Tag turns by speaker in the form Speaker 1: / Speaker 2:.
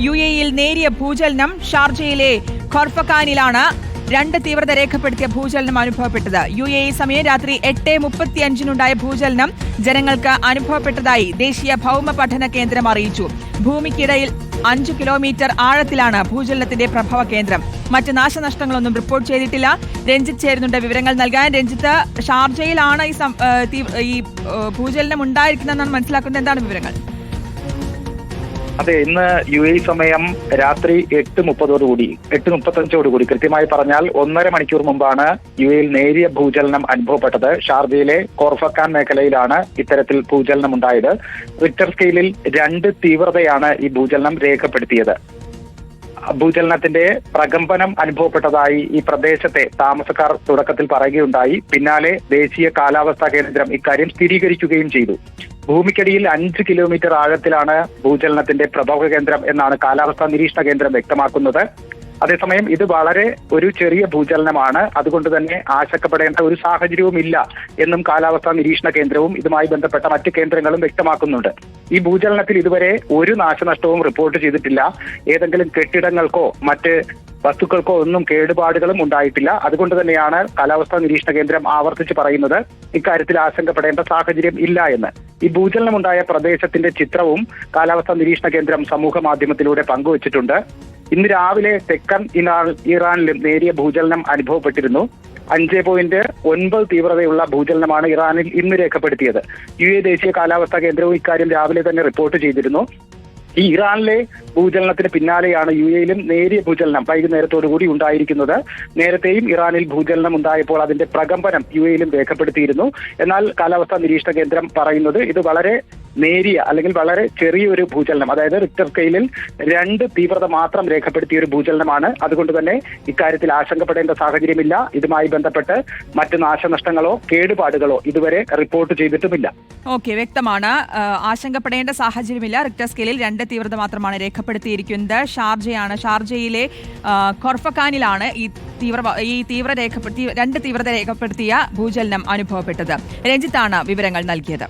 Speaker 1: UAE-യിൽ നേരിയ ഭൂചലനം. ഷാർജയിലെ ഖൊർഫഖാനിലാണ് 2 തീവ്രത രേഖപ്പെടുത്തിയ ഭൂചലനം അനുഭവപ്പെട്ടത്. UAE സമയം രാത്രി 8:35 ഭൂചലനം ജനങ്ങൾക്ക് അനുഭവപ്പെട്ടതായി ദേശീയ ഭൗമ പഠന കേന്ദ്രം അറിയിച്ചു. ഭൂമിക്കിടയിൽ 5 കിലോമീറ്റർ ആഴത്തിലാണ് ഭൂചലനത്തിന്റെ പ്രഭവ കേന്ദ്രം. മറ്റ് നാശനഷ്ടങ്ങളൊന്നും റിപ്പോർട്ട് ചെയ്തിട്ടില്ല. രഞ്ജിത്ത് ചേരുന്നുണ്ട് വിവരങ്ങൾ നൽകാൻ. രഞ്ജിത്ത്, ഷാർജയിലാണ് ഈ ഭൂചലനം ഉണ്ടായിരിക്കുന്നതെന്നാണ് മനസ്സിലാക്കുന്നത്. എന്താണ് വിവരങ്ങൾ?
Speaker 2: അതെ, ഇന്ന് UAE സമയം രാത്രി 8:35 കൃത്യമായി പറഞ്ഞാൽ 1.5 മണിക്കൂർ മുമ്പാണ് UAE-യിൽ നേരിയ ഭൂചലനം അനുഭവപ്പെട്ടത്. ഷാർജയിലെ ഖൊർഫഖാൻ മേഖലയിലാണ് ഇത്തരത്തിൽ ഭൂചലനം ഉണ്ടായത്. റിക്ടർ സ്കെയിലിൽ 2 തീവ്രതയാണ് ഈ ഭൂചലനം രേഖപ്പെടുത്തിയത്. ഭൂചലനത്തിന്റെ പ്രകമ്പനം അനുഭവപ്പെട്ടതായി ഈ പ്രദേശത്തെ താമസക്കാർ തുടക്കത്തിൽ പറയുകയുണ്ടായി. പിന്നാലെ ദേശീയ കാലാവസ്ഥാ കേന്ദ്രം ഇക്കാര്യം സ്ഥിരീകരിക്കുകയും ചെയ്തു. ഭൂമിക്കടിയിൽ 5 കിലോമീറ്റർ ആഴത്തിലാണ് ഭൂചലനത്തിന്റെ പ്രഭവ കേന്ദ്രം എന്നാണ് കാലാവസ്ഥാ നിരീക്ഷണ കേന്ദ്രം വ്യക്തമാക്കുന്നത്. അതേസമയം ഇത് വളരെ ഒരു ചെറിയ ഭൂചലനമാണ്, അതുകൊണ്ട് തന്നെ ആശങ്കപ്പെടേണ്ട ഒരു സാഹചര്യവും ഇല്ല എന്നും കാലാവസ്ഥാ നിരീക്ഷണ കേന്ദ്രവും ഇതുമായി ബന്ധപ്പെട്ട മറ്റ് കേന്ദ്രങ്ങളും വ്യക്തമാക്കുന്നുണ്ട്. ഈ ഭൂചലനത്തിൽ ഇതുവരെ ഒരു നാശനഷ്ടവും റിപ്പോർട്ട് ചെയ്തിട്ടില്ല. ഏതെങ്കിലും കെട്ടിടങ്ങൾക്കോ മറ്റ് വസ്തുക്കൾക്കോ ഒന്നും കേടുപാടുകളും ഉണ്ടായിട്ടില്ല. അതുകൊണ്ട് തന്നെയാണ് കാലാവസ്ഥാ നിരീക്ഷണ കേന്ദ്രം ആവർത്തിച്ച് പറയുന്നത് ഇക്കാര്യത്തിൽ ആശങ്കപ്പെടേണ്ട സാഹചര്യം ഇല്ല എന്ന്. ഈ ഭൂചലനമുണ്ടായ പ്രദേശത്തിന്റെ ചിത്രവും കാലാവസ്ഥാ നിരീക്ഷണ കേന്ദ്രം സമൂഹ മാധ്യമത്തിലൂടെ പങ്കുവച്ചിട്ടുണ്ട്. ഇന്ന് രാവിലെ തെക്കൻ ഇറാനിലും നേരിയ ഭൂചലനം അനുഭവപ്പെട്ടിരുന്നു. 5.9 തീവ്രതയുള്ള ഭൂചലനമാണ് ഇറാനിൽ ഇന്ന് രേഖപ്പെടുത്തിയത്. UAE ദേശീയ കാലാവസ്ഥാ കേന്ദ്രവും ഇക്കാര്യം രാവിലെ തന്നെ റിപ്പോർട്ട് ചെയ്തിരുന്നു. ഈ ഇറാനിലെ ഭൂചലനത്തിന് പിന്നാലെയാണ് UAE-യിലും നേരിയ ഭൂചലനം വൈകുന്നേരത്തോടുകൂടി ഉണ്ടായിരിക്കുന്നത്. നേരത്തെയും ഇറാനിൽ ഭൂചലനം ഉണ്ടായപ്പോൾ അതിന്റെ പ്രകമ്പനം UAE-യിലും രേഖപ്പെടുത്തിയിരുന്നു. എന്നാൽ കാലാവസ്ഥാ നിരീക്ഷണ കേന്ദ്രം പറയുന്നത് ഇത് വളരെ നേരിയ അല്ലെങ്കിൽ വളരെ ചെറിയൊരു ഭൂചലനം, അതായത് റിക്ടർ സ്കെയിലിൽ 2 തീവ്രത മാത്രം രേഖപ്പെടുത്തിയ ഒരു ഭൂചലനമാണ്. അതുകൊണ്ട് തന്നെ ഇക്കാര്യത്തിൽ ആശങ്കപ്പെടേണ്ട സാഹചര്യമില്ല. ഇതുമായി ബന്ധപ്പെട്ട് മറ്റ് നാശനഷ്ടങ്ങളോ കേടുപാടുകളോ ഇതുവരെ റിപ്പോർട്ട് ചെയ്തിട്ടുമില്ല.
Speaker 1: ഓക്കെ, വ്യക്തമാണ്. ആശങ്കപ്പെടേണ്ട സാഹചര്യമില്ല. റിക്ടർ സ്കെയിലിൽ 2 തീവ്രത മാത്രമാണ് രേഖപ്പെടുത്തിയിരിക്കുന്നത്. ഷാർജയിലെ ഖൊർഫഖാനിലാണ് ഈ 2 തീവ്രത രേഖപ്പെടുത്തിയ ഭൂചലനം അനുഭവപ്പെട്ടത്. രഞ്ജിത്താണ് വിവരങ്ങൾ നൽകിയത്.